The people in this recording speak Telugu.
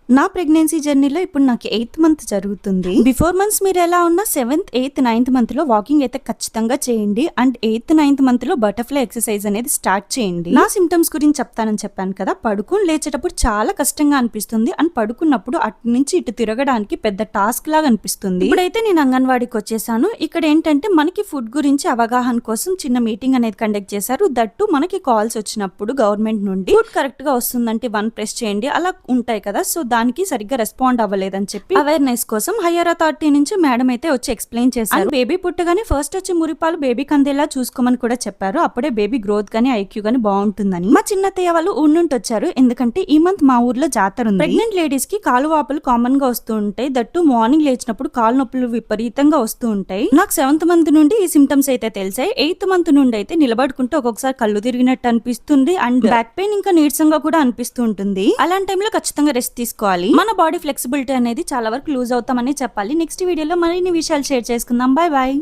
నా ప్రెగ్నెన్సీ జర్నీలో ఇప్పుడు నాకు 8th మంత్ జరుగుతుంది. బిఫోర్ మంత్స్ మీరు ఎలా ఉన్నా 7th, 8th, 9th మంత్ లో వాకింగ్ అయితే ఖచ్చితంగా చేయండి. అండ్ 8th, 9th మంత్ లో బటర్ఫ్లై ఎక్సర్సైజ్ అనేది స్టార్ట్ చేయండి. నా సిమ్టమ్స్ గురించి చెప్తానని చెప్పాను కదా, పడుకుని లేచేటప్పుడు చాలా కష్టంగా అనిపిస్తుంది అండ్ పడుకున్నప్పుడు అటు నుంచి ఇటు తిరగడానికి పెద్ద టాస్క్ లాగా అనిపిస్తుంది. ఇప్పుడైతే నేను అంగన్వాడీకి వచ్చేసాను. ఇక్కడ ఏంటంటే మనకి ఫుడ్ గురించి అవగాహన కోసం చిన్న మీటింగ్ అనేది కండక్ట్ చేశారు. దట్టు మనకి కాల్స్ వచ్చినప్పుడు గవర్నమెంట్ నుండి ఫుడ్ కరెక్ట్ గా వస్తుందంటే 1 ప్రెస్ చేయండి అలా ఉంటాయి కదా. సో దానికి సరిగ్గా రెస్పాండ్ అవ్వలేదని చెప్పి అవేర్నెస్ కోసం హైయర్ అథారిటీ నుంచి మేడం అయితే వచ్చి ఎక్స్ప్లెయిన్ చేశారు. బేబీ పుట్టగానే ఫస్ట్ వచ్చి మురిపాలు బేబీకి అందేలా చూసుకోమని కూడా చెప్పారు. అప్పుడే బేబీ గ్రోత్ గానీ ఐక్యూ గానీ బాగుంటుందని. మా చిన్నత్తయ్య వాళ్ళు ఊళ్ళుంటి వచ్చారు. ఎందుకంటే ఈ మంత్ మా ఊర్లో జాతర ఉంది. ప్రెగ్నెంట్ లేడీస్ కి కాలు వాపులు కామన్ గా వస్తూ ఉంటాయి. దట్టు మార్నింగ్ లేచినప్పుడు కాలు నొప్పులు విపరీతంగా వస్తూ ఉంటాయి. నాకు 7th మంత్ నుండి ఈ సిమ్టమ్స్ అయితే తెలిసాయి. 8th మంత్ నుండి అయితే నిలబడుకుంటే ఒక్కొక్కసారి కళ్ళు తిరిగినట్టు అనిపిస్తుంది అండ్ బ్యాక్ పెయిన్ ఇంకా నీరసంగా కూడా అనిపిస్తూ ఉంటుంది. అలాంటి టైంలో ఖచ్చితంగా రెస్ట్ తీసుకోవాలి. మన బాడీ ఫ్లెక్సిబిలిటీ అనేది చాలా వరకు లూజ్ అవుతామని చెప్పాలి. నెక్స్ట్ వీడియోలో మరిన్ని విషయాలు షేర్ చేసుకుందాం. Bye bye.